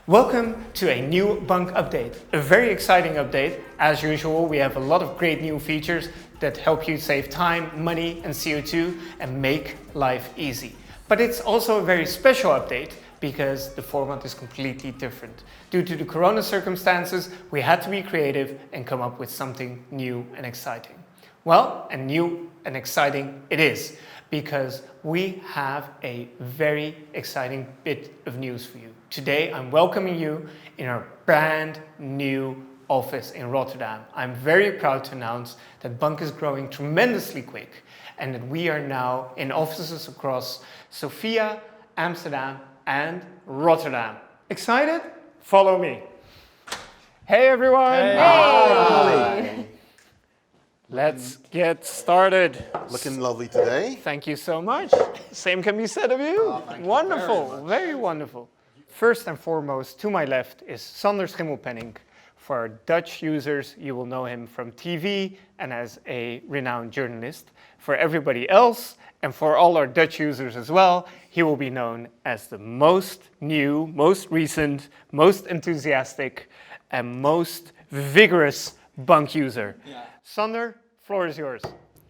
Welcome to a new Bunk update, a very exciting update. As usual, we have a lot of great new features that help you save time, money and CO2 and make life easy. But it's also a very special update because the format is completely different. Due to the corona circumstances, we had to be creative and come up with something new and exciting. Well, and new and exciting it is, because we have a very exciting bit of news for you. Today, I'm welcoming you in our brand new office in Rotterdam. I'm very proud to announce that Bunk is growing tremendously quick and that we are now in offices across Sofia, Amsterdam, and Rotterdam. Excited? Follow me. Hey everyone! Hey! Hi. Let's get started. Looking lovely today. Thank you so much. Same can be said of you. Wonderful, very wonderful. First and foremost, to my left is Sander Schimmelpenninck. For our Dutch users, you will know him from TV and as a renowned journalist. For everybody else, and for all our Dutch users as well, he will be known as the most new, most recent, most enthusiastic, and most vigorous Bunk user. Yeah. Sander, floor is yours.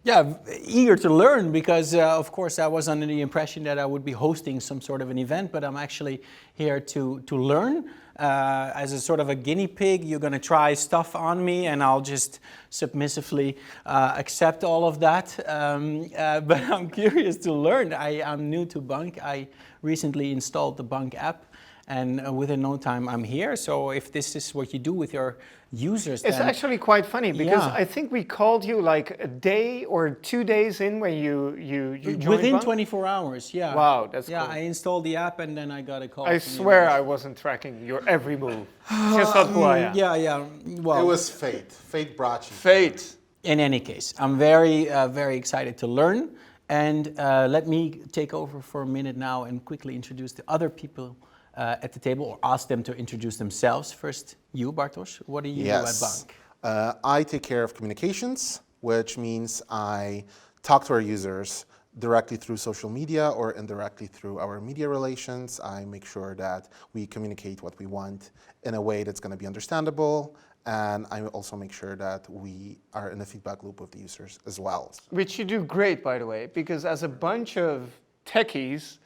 Yeah, eager to learn because, of course, I was under the impression that I would be hosting some sort of an event, but I'm actually here to learn. As a sort of a guinea pig, you're going to try stuff on me and I'll just submissively accept all of that. But I'm curious to learn. I'm new to Bunk. I recently installed the Bunk app. And within no time, I'm here. So if this is what you do with your users, it's actually quite funny because yeah. I think we called you like a day or 2 days in when you joined within Bunk? 24 hours. Yeah. Wow, that's yeah. cool. I installed the app and then I got a call. I swear I wasn't tracking your every move. Just not who I am. Yeah. Well, It was fate. Fate brought you. Fate. In any case, I'm very excited to learn. And let me take over for a minute now and quickly introduce the other people at the table, or ask them to introduce themselves. First, you, Bartosz, what do you do at Bunk? I take care of communications, which means I talk to our users directly through social media or indirectly through our media relations. I make sure that we communicate what we want in a way that's going to be understandable. And I also make sure that we are in a feedback loop with the users as well. Which you do great, by the way, because as a bunch of techies,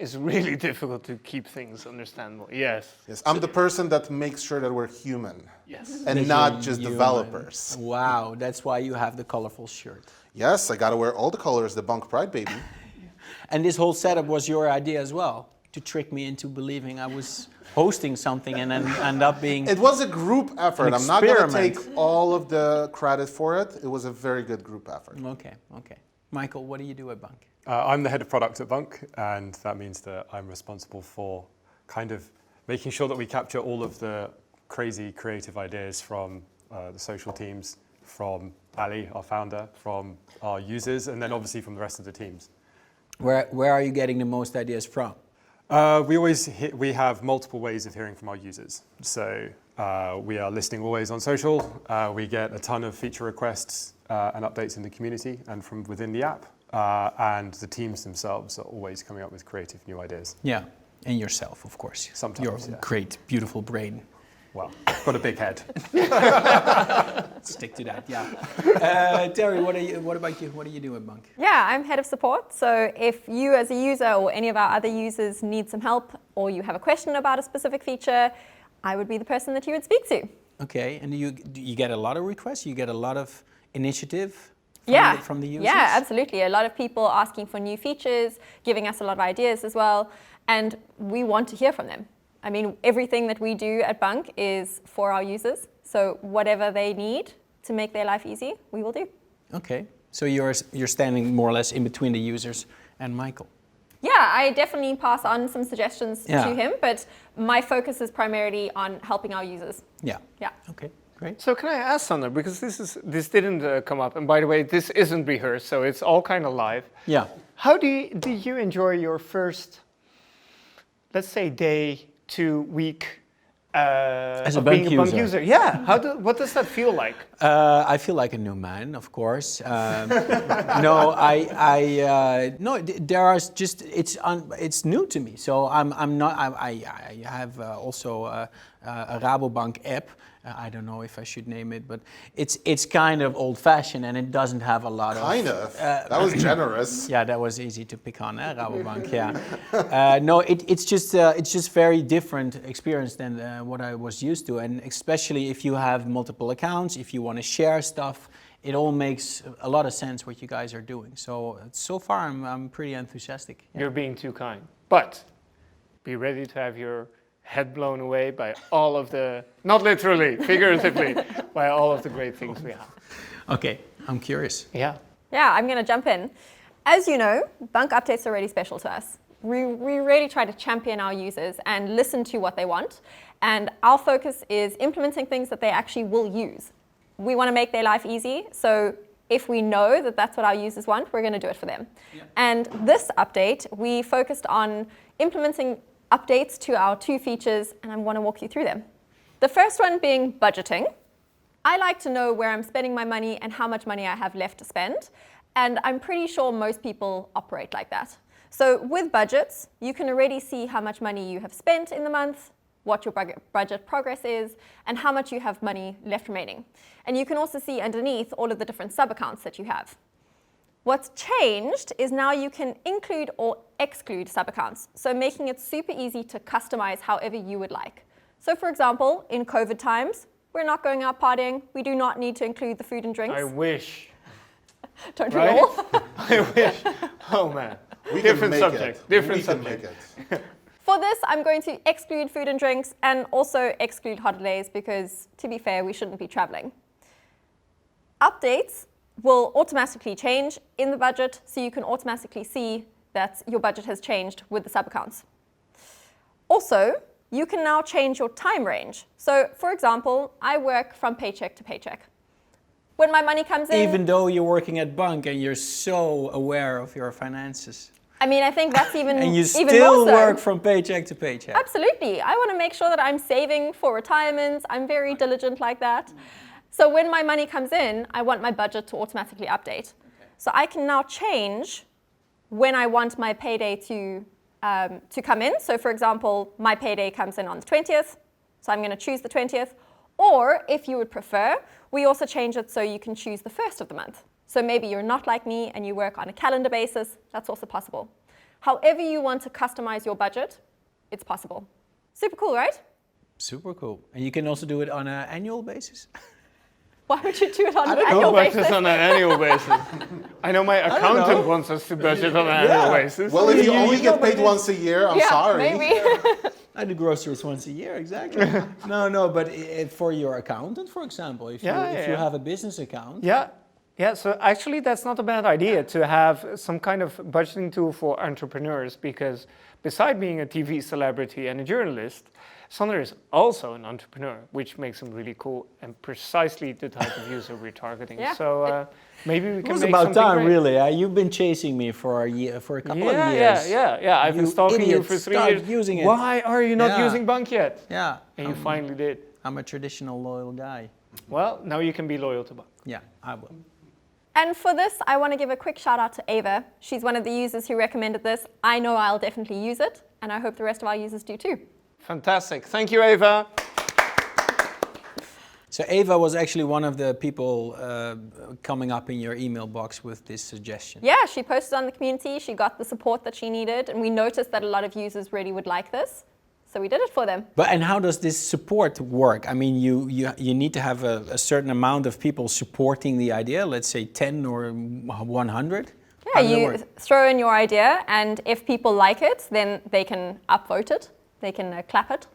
it's really difficult to keep things understandable. Yes. Yes, I'm the person that makes sure that we're human. Yes. And not just developers. Wow, that's why you have the colorful shirt. Yes, I got to wear all the colors, the Bunk pride, baby. And this whole setup was your idea as well, to trick me into believing I was hosting something and then end up being It was a group effort. I'm not going to take all of the credit for it. It was a very good group effort. Okay. Michael, what do you do at Bunk? I'm the head of product at Bunk, and that means that I'm responsible for kind of making sure that we capture all of the crazy creative ideas from the social teams, from Ali, our founder, from our users, and then obviously from the rest of the teams. Where are you getting the most ideas from? We have multiple ways of hearing from our users. So we are listening always on social. We get a ton of feature requests and updates in the community and from within the app. And the teams themselves are always coming up with creative new ideas. Yeah, and yourself, of course. Sometimes, your great, beautiful brain. Well, got a big head. Stick to that, yeah. Terry, what about you? What do you do at Bunk? Yeah, I'm head of support. So if you as a user or any of our other users need some help or you have a question about a specific feature, I would be the person that you would speak to. Okay, and do you get a lot of requests? You get a lot of initiative? From the users? Yeah, absolutely. A lot of people asking for new features, giving us a lot of ideas as well, and we want to hear from them. I mean, everything that we do at Bunk is for our users, so whatever they need to make their life easy, we will do. Okay, so you're standing more or less in between the users and Michael. Yeah, I definitely pass on some suggestions to him, but my focus is primarily on helping our users. Yeah. Yeah. Okay. Great. So can I ask Sander, because this didn't come up, and by the way, this isn't rehearsed, so it's all kind of live. Yeah. How did you enjoy your first, let's say, day to week As a of being Bunk a Bunk user. user. Yeah. What does that feel like? I feel like a new man, of course. No, no. There are just it's new to me. So I'm not. I have also a Rabobank app. I don't know if I should name it, but it's kind of old-fashioned and it doesn't have a lot of. Kind of. That was generous. Yeah, that was easy to pick on, Rabobank. Yeah. No, it's just very different experience than what I was used to, and especially if you have multiple accounts, if you want to share stuff, it all makes a lot of sense what you guys are doing. So far, I'm pretty enthusiastic. Yeah. You're being too kind. But be ready to have your head blown away by all of the, not literally, figuratively, by all of the great things we have. Okay, I'm curious. Yeah. Yeah, I'm going to jump in. As you know, Bunk updates are really special to us. We really try to champion our users and listen to what they want. And our focus is implementing things that they actually will use. We want to make their life easy. So if we know that that's what our users want, we're going to do it for them. Yeah. And this update, we focused on implementing updates to our 2 features, and I want to walk you through them. The first one being budgeting. I like to know where I'm spending my money and how much money I have left to spend, and I'm pretty sure most people operate like that. So with budgets, you can already see how much money you have spent in the month, what your budget progress is, and how much you have money left remaining. And you can also see underneath all of the different sub-accounts that you have. What's changed is now you can include or exclude sub-accounts, so making it super easy to customize however you would like. So for example, in COVID times, we're not going out partying. We do not need to include the food and drinks. I wish. Don't right? we all? I wish. Oh man. Different subject. Different subject. For this, I'm going to exclude food and drinks and also exclude holidays because, to be fair, we shouldn't be traveling. Updates will automatically change in the budget, so you can automatically see that your budget has changed with the sub-accounts. Also, you can now change your time range. So, for example, I work from paycheck to paycheck. When my money comes in... Even though you're working at Bunk and you're so aware of your finances. I mean, I think that's even and you even still more so. work from paycheck to paycheck. Absolutely. I want to make sure that I'm saving for retirement. I'm very diligent like that. So when my money comes in, I want my budget to automatically update. Okay. So I can now change when I want my payday to come in. So for example, my payday comes in on the 20th, so I'm going to choose the 20th. Or if you would prefer, we also change it so you can choose the 1st of the month. So maybe you're not like me and you work on a calendar basis, that's also possible. However you want to customize your budget, it's possible. Super cool, right? Super cool. And you can also do it on an annual basis? Why would you do it on an I annual don't budget basis? on an annual basis. I know my accountant wants us to budget on an annual basis. Well, if you only get paid once a year, I'm sorry. Maybe. I do groceries once a year, exactly. No, but for your accountant, for example, if you have a business account. Yeah, so actually that's not a bad idea to have some kind of budgeting tool for entrepreneurs, because beside being a TV celebrity and a journalist, Sander is also an entrepreneur, which makes him really cool and precisely the type of user we're targeting. Yeah. So maybe we can make something. It was about time, great. really. You've been chasing me for a couple of years. Yeah. I've been stalking you for 3 years. Using it. Why are you not using Bunk yet? Yeah. And you finally did. I'm a traditional loyal guy. Well, now you can be loyal to Bunk. Yeah, I will. And for this, I want to give a quick shout out to Ava. She's one of the users who recommended this. I know I'll definitely use it, and I hope the rest of our users do too. Fantastic. Thank you, Ava. So Ava was actually one of the people coming up in your email box with this suggestion. Yeah, she posted on the community. She got the support that she needed, and we noticed that a lot of users really would like this. So we did it for them. And how does this support work? I mean, you need to have a certain amount of people supporting the idea, let's say 10 or 100? Yeah, you throw in your idea, and if people like it, then they can upvote it, they can clap it.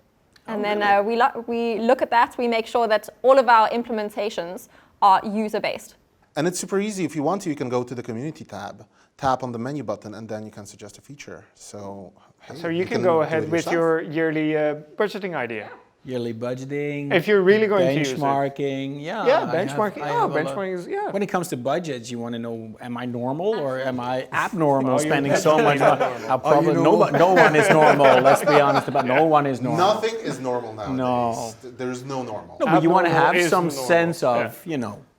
And then we look at that, we make sure that all of our implementations are user-based. And it's super easy. If you want to, you can go to the community tab, tap on the menu button, and then you can suggest a feature. So, hey, So you can go ahead with your yearly budgeting idea. Yearly budgeting. If you're really going to use it. benchmarking, yeah. Yeah, benchmarking. Benchmarking is, When it comes to budgets, you want to know, am I normal or am I abnormal Oh, spending you're so much money? abnormal. Probably no one is normal, let's be honest about no one is normal. Nothing is normal nowadays. No. There's no normal. No, but you want to Abnormal have is some normal. sense of,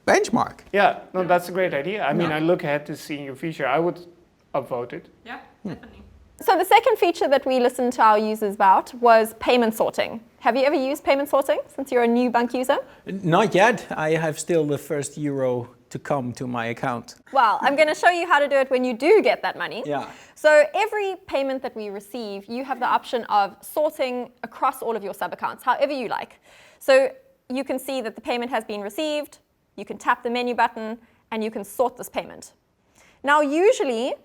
benchmark. Yeah, no, that's a great idea. I mean, I look ahead to seeing your feature. I would upvote it. Yeah, definitely. So the second feature that we listened to our users about was payment sorting. Have you ever used payment sorting since you're a new Bunk user? Not yet. I have still the first euro to come to my account. Well, I'm going to show you how to do it when you do get that money. Yeah. So every payment that we receive, you have the option of sorting across all of your sub-accounts, however you like. So you can see that the payment has been received, you can tap the menu button, and you can sort this payment. Now, usually,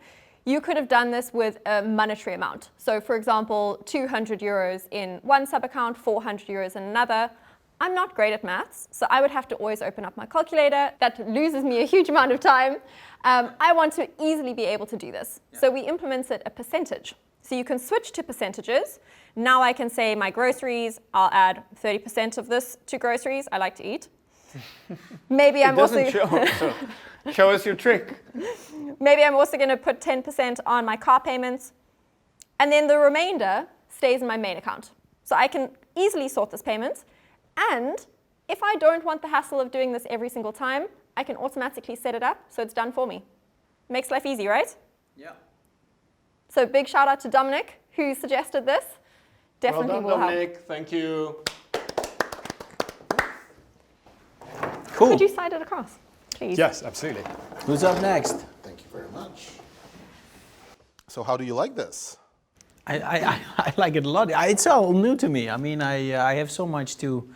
you could have done this with a monetary amount. So for example, 200 euros in one sub-account, 400 euros in another. I'm not great at maths, so I would have to always open up my calculator. That loses me a huge amount of time. I want to easily be able to do this. Yeah. So we implemented a percentage. So you can switch to percentages. Now I can say my groceries, I'll add 30% of this to groceries. I like to eat. Maybe I'm also... So show us your trick. Maybe I'm also going to put 10% on my car payments. And then the remainder stays in my main account. So I can easily sort this payment. And if I don't want the hassle of doing this every single time, I can automatically set it up so it's done for me. Makes life easy, right? Yeah. So big shout out to Dominic, who suggested this. Definitely Well done, will help. Dominic. Thank you. Cool. Could you slide it across, please? Yes, absolutely. Who's up next? Thank you very much. So how do you like this? I like it a lot. It's all new to me. I mean, I have so much to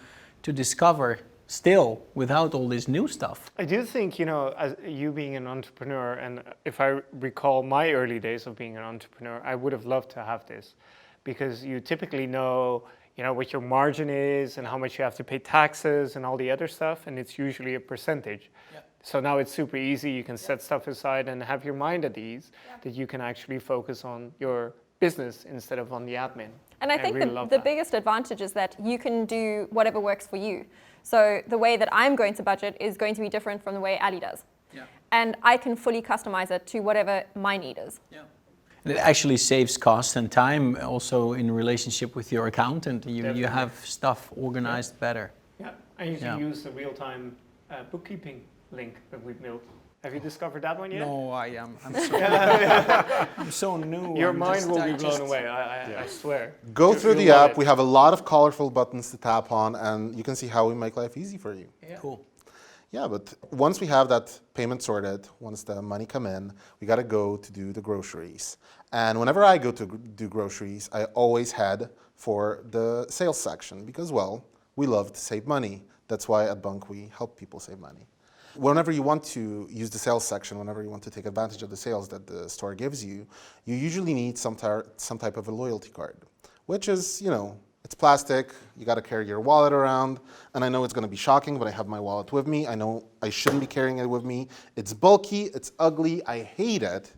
discover still without all this new stuff. I do think, as you being an entrepreneur, and if I recall my early days of being an entrepreneur, I would have loved to have this, because you typically know what your margin is and how much you have to pay taxes and all the other stuff, and it's usually a percentage. Yeah. So now it's super easy. You can set stuff aside and have your mind at ease that you can actually focus on your business instead of on the admin. And I think really the biggest advantage is that you can do whatever works for you. So the way that I'm going to budget is going to be different from the way Ali does. Yeah. And I can fully customize it to whatever my need is. Yeah. It actually saves cost and time also in relationship with your accountant. You have stuff organized better. Yeah, I usually use the real-time bookkeeping link that we built. Have you discovered that one yet? No, I'm I'm so new. Your mind will be blown away, I swear. Go through the app. We have a lot of colorful buttons to tap on, and you can see how we make life easy for you. Yeah. Cool. Yeah, but once we have that payment sorted, once the money come in, we got to go to do the groceries. And whenever I go to do groceries, I always head for the sales section because, well, we love to save money. That's why at Bunk we help people save money. Whenever you want to use the sales section, whenever you want to take advantage of the sales that the store gives you, you usually need some type of a loyalty card, which is, it's plastic, you got to carry your wallet around, and I know it's going to be shocking, but I have my wallet with me. I know I shouldn't be carrying it with me. It's bulky, it's ugly, I hate it,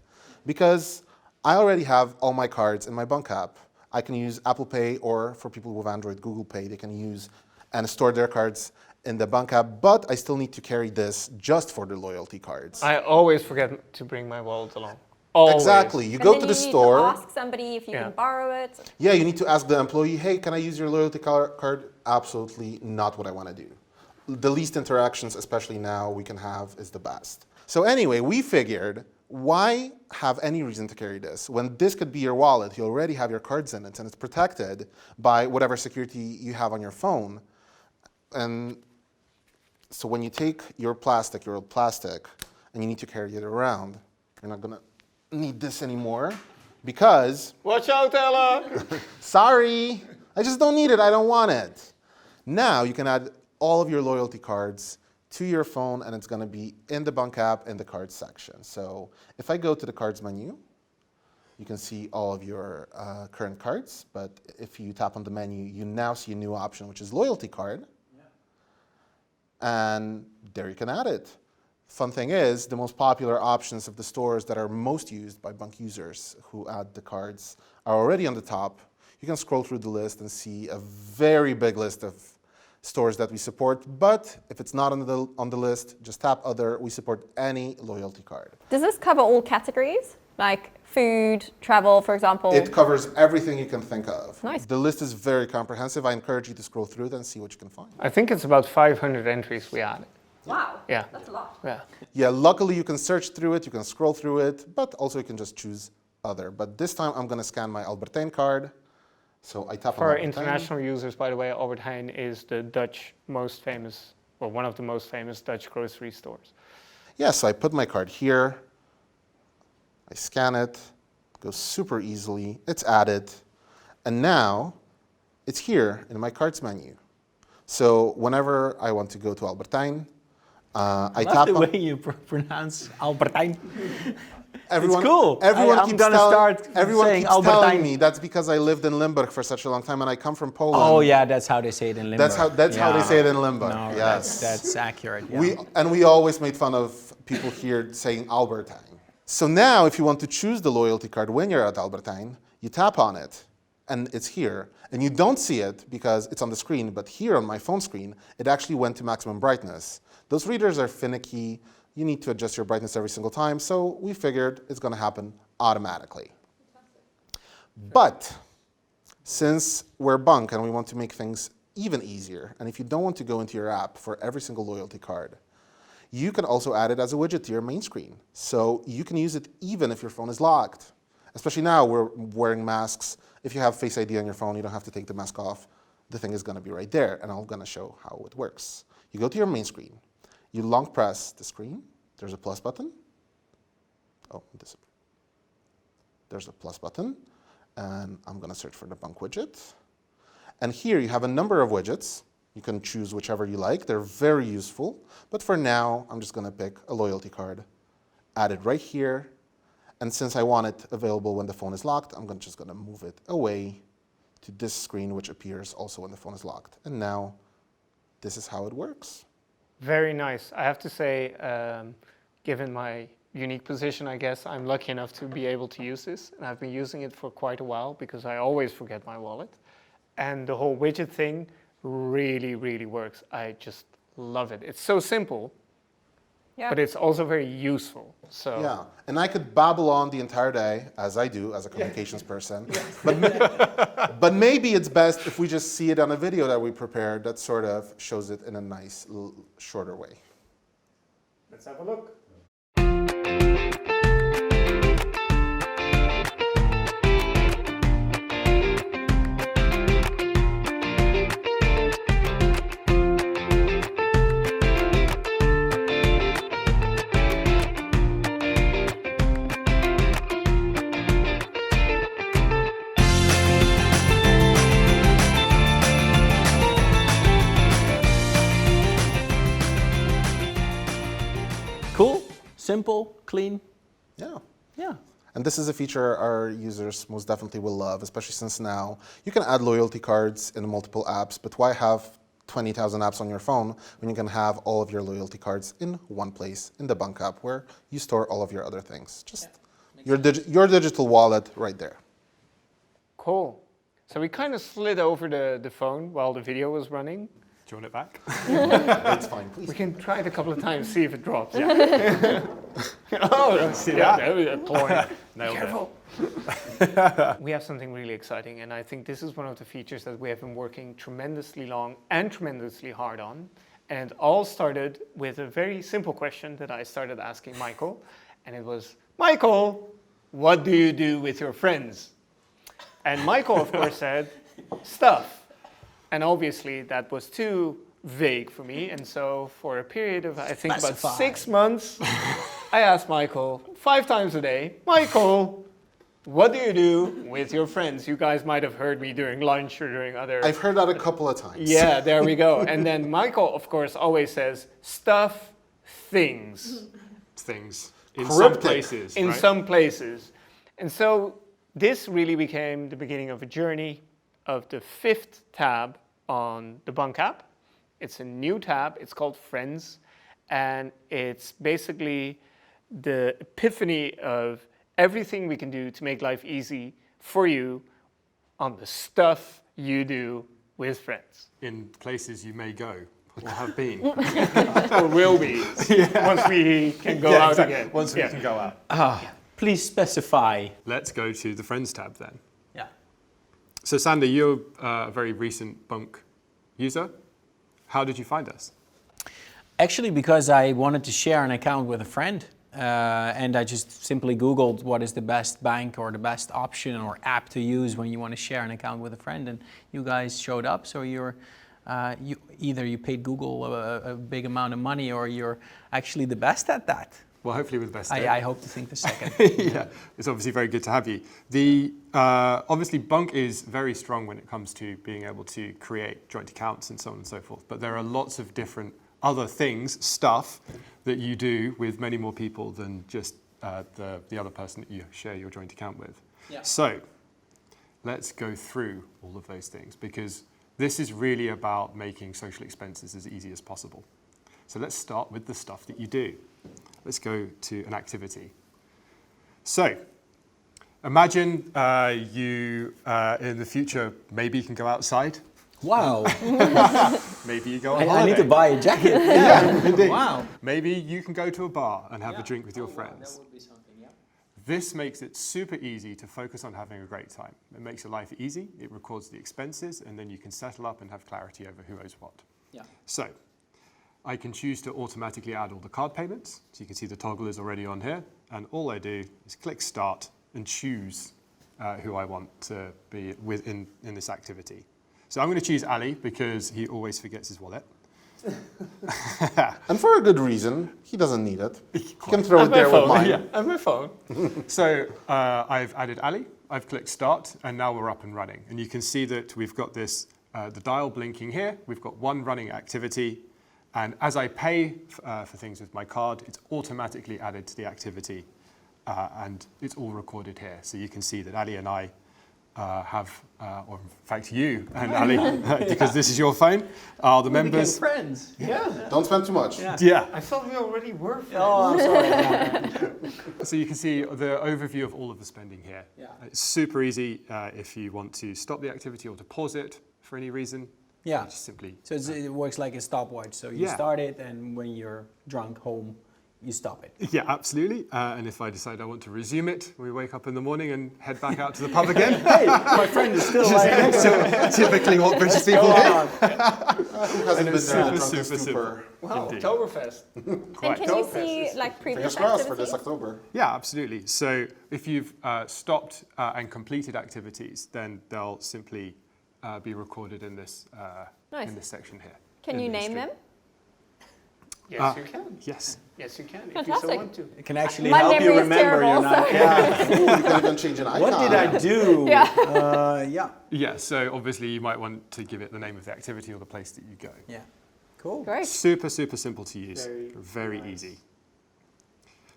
because I already have all my cards in my Bunk app. I can use Apple Pay, or for people with Android, Google Pay, they can use and store their cards in the Bunk app, but I still need to carry this just for the loyalty cards. I always forget to bring my wallet along. Always. Exactly. You go to the store. You need to ask somebody if you can borrow it. Yeah, you need to ask the employee, hey, can I use your loyalty card? Absolutely not what I want to do. The least interactions, especially now, we can have is the best. So anyway, we figured, why have any reason to carry this? When this could be your wallet, you already have your cards in it, and it's protected by whatever security you have on your phone. And so when you take your old plastic, and you need to carry it around, you're not gonna need this anymore because... Watch out, Ella! Sorry, I just don't need it, I don't want it. Now you can add all of your loyalty cards to your phone, and it's gonna be in the Bunk app in the cards section. So if I go to the cards menu, you can see all of your current cards, but if you tap on the menu, you now see a new option, which is loyalty card. And there you can add it. Fun thing is, the most popular options of the stores that are most used by Bunk users who add the cards are already on the top. you can scroll through the list and see a very big list of stores that we support. But if it's not on the list, just tap Other. We support any loyalty card. Does this cover all categories? Like food, travel, for example? It covers everything you can think of. Nice. The list is very comprehensive. I encourage you to scroll through it and see what you can find. I think it's about 500 entries we added. Wow. Yeah. That's a lot. Yeah. Yeah, luckily you can search through it, you can scroll through it, but also you can just choose Other. But this time I'm going to scan my Albert Heijn card. So I tap For on our Albert Heijn. international users, by the way, Albert Heijn is the Dutch most famous, or one of the most famous Dutch grocery stores. Yeah, so I put my card here. I scan it. It goes super easily. It's added. And now it's here in my cards menu. So whenever I want to go to Albert Heijn, I love tap the on... way you pronounce Albert Heijn. Everyone, It's cool. Everyone I'm keeps gonna start everyone saying keeps Albert telling Heijn. me that's because I lived in Limburg for such a long time and I come from Poland. Oh yeah, that's how they say it in Limburg. That's how they say it in Limburg. No, yes, that's accurate. Yeah. We always made fun of people here saying Albert Heijn. So now, if you want to choose the loyalty card when you're at Albert Heijn, you tap on it, and it's here. And you don't see it because it's on the screen, but here on my phone screen, it actually went to maximum brightness. Those readers are finicky. You need to adjust your brightness every single time, so we figured it's going to happen automatically. But since we're Bunk and we want to make things even easier, and if you don't want to go into your app for every single loyalty card, you can also add it as a widget to your main screen. So you can use it even if your phone is locked. Especially now, we're wearing masks. If you have Face ID on your phone, you don't have to take the mask off. The thing is going to be right there, and I'm going to show how it works. You go to your main screen. You long press the screen. There's a plus button. Oh, there's a plus button. And I'm going to search for the Bunk widget. And here you have a number of widgets. You can choose whichever you like. They're very useful. But for now, I'm just going to pick a loyalty card, add it right here. And since I want it available when the phone is locked, I'm just going to move it away to this screen, which appears also when the phone is locked. And now, this is how it works. Very nice. I have to say, given my unique position, I guess, I'm lucky enough to be able to use this. And I've been using it for quite a while because I always forget my wallet. And the whole widget thing really, really works. I just love it. It's so simple, but it's also very useful. So yeah, and I could babble on the entire day, as I do as a communications person. But maybe it's best if we just see it on a video that we prepared that sort of shows it in a nice, shorter way. Let's have a look. Cool, simple, clean. Yeah. Yeah. And this is a feature our users most definitely will love, especially since now you can add loyalty cards in multiple apps, but why have 20,000 apps on your phone when you can have all of your loyalty cards in one place in the Bunk app where you store all of your other things. Just your digital wallet right there. Cool. So we kind of slid over the phone while the video was running. Do you want it back? It's fine, please. We can try it a couple of times, see if it drops. Yeah. Oh, See yeah, that? there was a point. Nailed Careful. We have something really exciting, and I think this is one of the features that we have been working tremendously long and tremendously hard on. And it all started with a very simple question that I started asking Michael, and it was, Michael, what do you do with your friends? And Michael, of course, said, stuff. And obviously that was too vague for me. And so for a period of, I think, about 6 months, I asked Michael 5 times a day, Michael, what do you do with your friends? You guys might have heard me during lunch or during other... I've heard that a couple of times. Yeah, there we go. And then Michael, of course, always says, stuff, things. Things. In Cryptic. some places, In right? some places. And so this really became the beginning of a journey of the 5th tab on the Bunk app. It's a new tab, it's called Friends, and it's basically the epiphany of everything we can do to make life easy for you on the stuff you do with friends. In places you may go or have been. Or will be, once we can go out exactly. again. Once we can go out. Please specify. Let's go to the Friends tab then. Yeah. So Sander, you're a very recent Bunk user. How did you find us? Actually, because I wanted to share an account with a friend. And I just simply Googled what is the best bank or the best option or app to use when you want to share an account with a friend, and you guys showed up. So either you paid Google a big amount of money, or you're actually the best at that. Well, hopefully with the best. I hope to think the second. Yeah, it's obviously very good to have you. Obviously Bunk is very strong when it comes to being able to create joint accounts and so on and so forth. But there are lots of different other things, stuff, that you do with many more people than just the other person that you share your joint account with. Yeah. So let's go through all of those things, because this is really about making social expenses as easy as possible. So let's start with the stuff that you do. Let's go to an activity. So imagine you, in the future, maybe you can go outside. Wow. Maybe you go on I holiday. need to buy a jacket. Yeah, indeed. Wow. Maybe you can go to a bar and have a drink with your friends. That would be something, yeah. This makes it super easy to focus on having a great time. It makes your life easy, it records the expenses, and then you can settle up and have clarity over who owes what. Yeah. So, I can choose to automatically add all the card payments. So you can see the toggle is already on here. And all I do is click Start and choose who I want to be with in this activity. So I'm going to choose Ali because he always forgets his wallet. And for a good reason. He doesn't need it. He can throw it there with mine. Yeah, and my phone. So I've added Ali, I've clicked Start, and now we're up and running. And you can see that we've got this, the dial blinking here. We've got one running activity. And as I pay for things with my card, it's automatically added to the activity. And it's all recorded here. So you can see that Ali and I or in fact you and Ali, because this is your phone, are the members. Friends. Yeah. Don't spend too much. Yeah. I thought we already were friends. Oh, I'm sorry. So you can see the overview of all of the spending here. Yeah. It's super easy if you want to stop the activity or to pause it for any reason. Yeah. You just simply. So it works like a stopwatch. So you Yeah. start it, and when you're drunk home, you stop it. Yeah, absolutely. And if I decide I want to resume it, we wake up in the morning and head back out to the pub again. Hey, my friend is still like next to me. Typically what British people do. Who hasn't been there in a drunken super stupor? Wow, Indeed. Oktoberfest. And can you Dope. see like previous Fingers crossed for activities? this October. Yeah, absolutely. So if you've stopped and completed activities, then they'll simply be recorded in this Nice. in this section here. Can in you the name stream. them? Yes, you can. Yes. Yes, you can, if you so Fantastic. want to. It can actually My help you memory is remember. terrible, You're not. so- Yeah. Ooh, you can even change an icon. What did I do? Yeah. Yeah. Yeah. So obviously you might want to give it the name of the activity or the place that you go. Yeah. Cool. Great. Super, super simple to use. Very easy.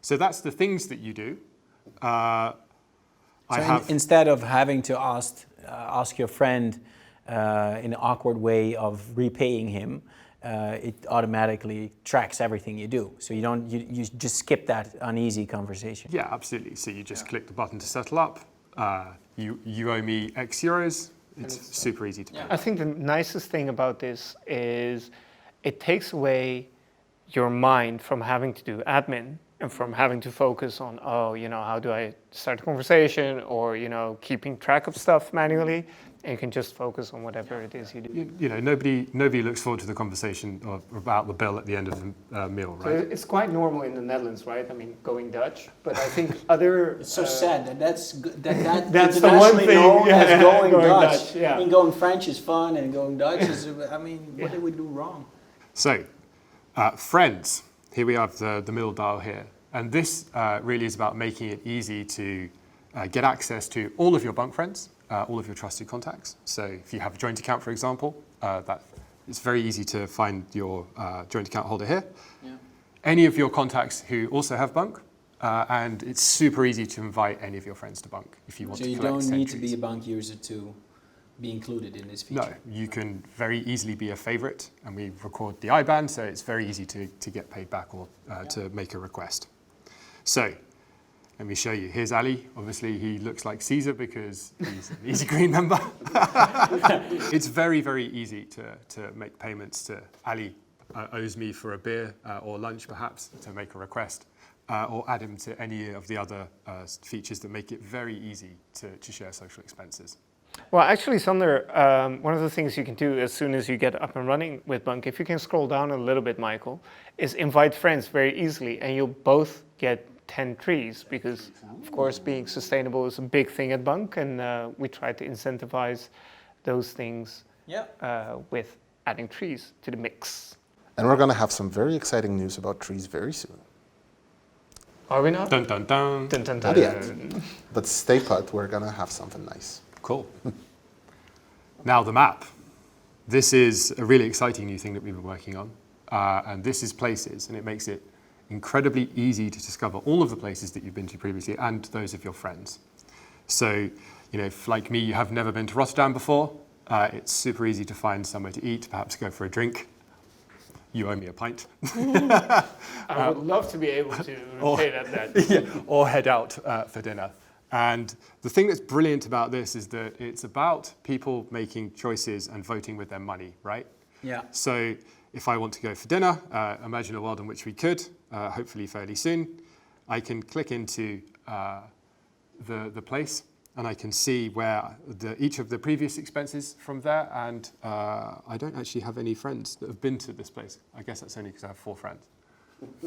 So that's the things that you do. I So have. instead of having to ask your friend in an awkward way of repaying him, it automatically tracks everything you do. So you just skip that uneasy conversation. Yeah, absolutely. So you just click the button to settle up. You owe me X euros. It's super easy to pay. I think the nicest thing about this is it takes away your mind from having to do admin and from having to focus on, how do I start a conversation or, keeping track of stuff manually. And you can just focus on whatever it is you do. Nobody looks forward to the conversation about the bill at the end of the meal, So right? it's quite normal in the Netherlands, right? I mean, going Dutch, but I think other... It's so sad that that's That's the one internationally thing, known yeah, as going Dutch. Dutch, yeah. I mean, going French is fun, and going Dutch is. What did we do wrong? So, friends. Here we have the middle dial here. And this really is about making it easy to get access to all of your Bunk friends, all of your trusted contacts. So if you have a joint account, for example, it's very easy to find your joint account holder here. Yeah. Any of your contacts who also have Bunk, and it's super easy to invite any of your friends to Bunk if you want So to you collect don't need to entries. be a Bunk user to be included in this feature. No, you can very easily be a favorite, and we record the IBAN, so it's very easy to get paid back or to make a request. So Let me show you. Here's Ali. Obviously, he looks like Caesar because he's an Easy Green member. It's very, very easy to make payments to Ali. Owes me for a beer or lunch, perhaps, to make a request, or add him to any of the other features that make it very easy to share social expenses. Well, actually, Sander, one of the things you can do as soon as you get up and running with Bunk, if you can scroll down a little bit, Michael, is invite friends very easily, and you'll both get 10 trees, because, of course, being sustainable is a big thing at Bunk, and we try to incentivize those things with adding trees to the mix. And we're going to have some very exciting news about trees very soon. Are we not? Dun, dun, dun. Dun, dun, dun. Not yet. But stay put, we're going to have something nice. Cool. Now the map. This is a really exciting new thing that we've been working on. And this is places, and it makes it incredibly easy to discover all of the places that you've been to previously and those of your friends. So, you know, if like me, you have never been to Rotterdam before, it's super easy to find somewhere to eat, perhaps go for a drink. You owe me a pint. I would love to be able to repay that. Yeah, or head out for dinner. And the thing that's brilliant about this is that it's about people making choices and voting with their money, right? Yeah. So if I want to go for dinner, imagine a world in which we could, hopefully fairly soon, I can click into the place and I can see where each of the previous expenses from there, and I don't actually have any friends that have been to this place. I guess that's only because I have 4 friends.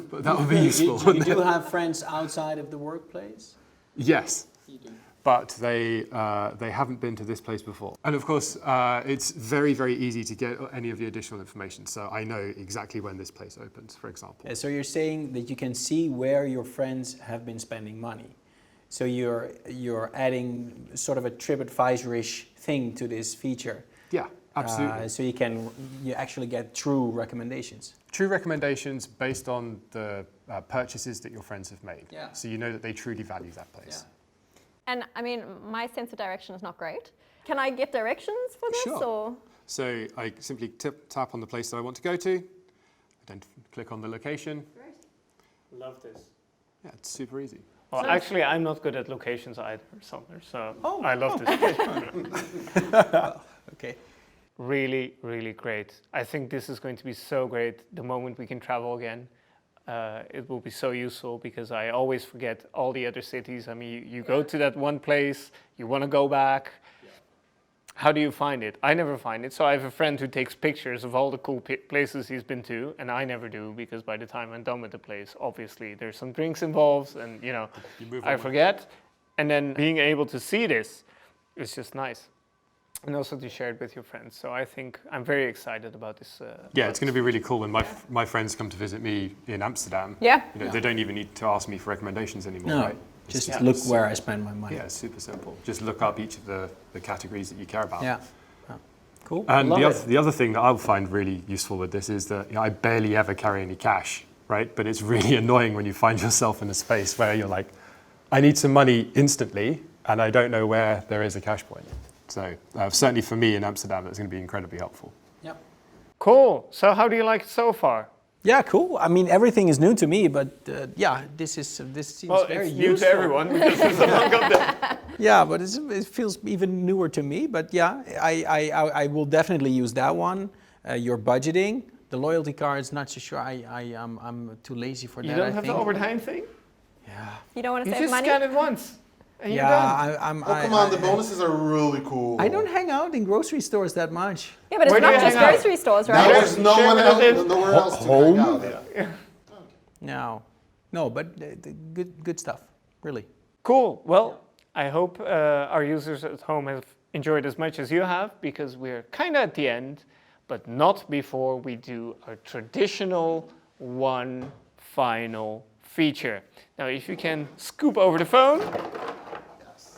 But that would be useful. You do have friends outside of the workplace? Yes. You do. But they haven't been to this place before. And of course, it's very, very easy to get any of the additional information. So I know exactly when this place opens, for example. So you're saying that you can see where your friends have been spending money. So you're adding sort of a TripAdvisor-ish thing to this feature. Yeah, absolutely. So you actually get true recommendations. True recommendations based on the purchases that your friends have made. Yeah. So you know that they truly value that place. Yeah. And I mean, my sense of direction is not great. Can I get directions for this? Sure. Or? So I simply tap on the place that I want to go to. I then click on the location. Great. Love this. Yeah, it's super easy. Well, actually, I'm not good at locations either, Sander, so I love this place. Okay. Really, really great. I think this is going to be so great the moment we can travel again. It will be so useful because I always forget all the other cities. I mean, you go to that one place, you want to go back. How do you find it? I never find it. So I have a friend who takes pictures of all the cool places he's been to, and I never do because by the time I'm done with the place, obviously there's some drinks involved, and you know, I forget. And then being able to see this is just nice. And also to share it with your friends. So I think I'm very excited about this. Yeah, it's going to be really cool when my friends come to visit me in Amsterdam. Yeah. You know, they don't even need to ask me for recommendations anymore, No, right? just look where I spend my money. Yeah, it's super simple. Just look up each of the categories that you care about. Yeah. Oh, cool. And Love the other thing that I'll find really useful with this is that I barely ever carry any cash, right? But it's really annoying when you find yourself in a space where you're like, I need some money instantly, and I don't know where there is a cash point. So certainly for me in Amsterdam, that's going to be incredibly helpful. Yep. Cool. So how do you like it so far? Yeah, cool. I mean, everything is new to me, but yeah, this seems very it's useful. new to everyone because it's a Bunk update. Yeah, but it feels even newer to me. But yeah, I will definitely use that one. Your budgeting, the loyalty cards, not so sure. I'm too lazy for that. You don't I have think. the Albert thing? Yeah. You don't want to You save just money? scan it once. And you're done. Yeah, Come on, the bonuses are really cool. I don't hang out in grocery stores that much. Yeah, but it's Where do not you just hang out? grocery stores, Now right? there's nowhere else to hang out. No, but good stuff, really. Cool. Well, I hope our users at home have enjoyed as much as you have, because we're kind of at the end, but not before we do our traditional one final feature. Now, if you can scoop over the phone.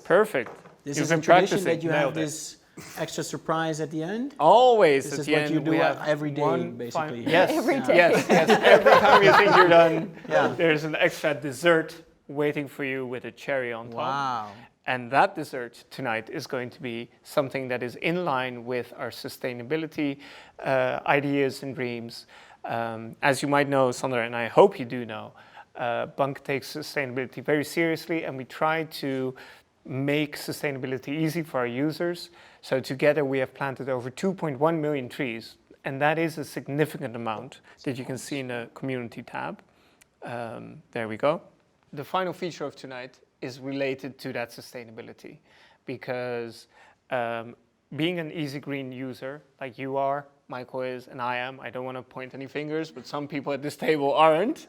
Perfect. This You've is a been tradition practicing. that you have Nailed it. this extra surprise at the end. Always This at is the what end you do we have every day, one basically. Yes, Every day. yes, yes. Every time you think you're done, Yeah. there's an extra dessert waiting for you with a cherry on top. Wow. And that dessert tonight is going to be something that is in line with our sustainability ideas and dreams. As you might know, Sander, and I hope you do know, Bunk takes sustainability very seriously, and we try to make sustainability easy for our users. So together we have planted over 2.1 million trees, and that is a significant amount that you can see in the community tab. There we go. The final feature of tonight is related to that sustainability, because being an Easy Green user like you are, Michael is, and I am, I don't want to point any fingers, but some people at this table aren't.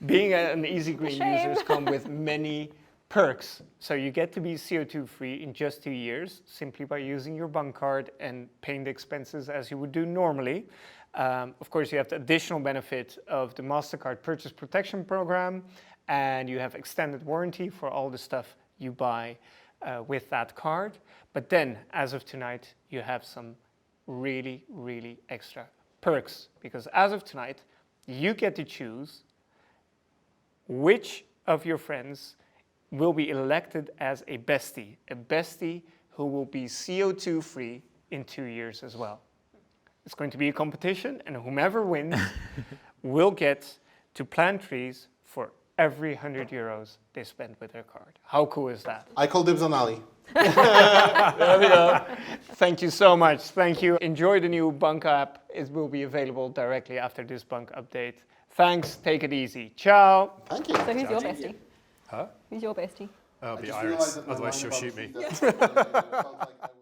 Being an Easy Green user comes with many perks. So you get to be CO2 free in just 2 years, simply by using your Bunk card and paying the expenses as you would do normally. Of course, you have the additional benefit of the MasterCard Purchase Protection Program, and you have extended warranty for all the stuff you buy with that card. But then, as of tonight, you have some really, really extra perks, because as of tonight, you get to choose which of your friends will be elected as a bestie who will be CO2 free in 2 years as well. It's going to be a competition, and whomever wins will get to plant trees for every 100 euros they spend with their card. How cool is that? I call dibs on Ali. There we go. Thank you so much. Thank you. Enjoy the new Bunk app. It will be available directly after this Bunk update. Thanks. Take it easy. Ciao. Thank you. So who's your bestie? Huh? Who's your bestie? I'll I be just Iris, realized that my otherwise line she'll about shoot me. trees, that's- I felt like I was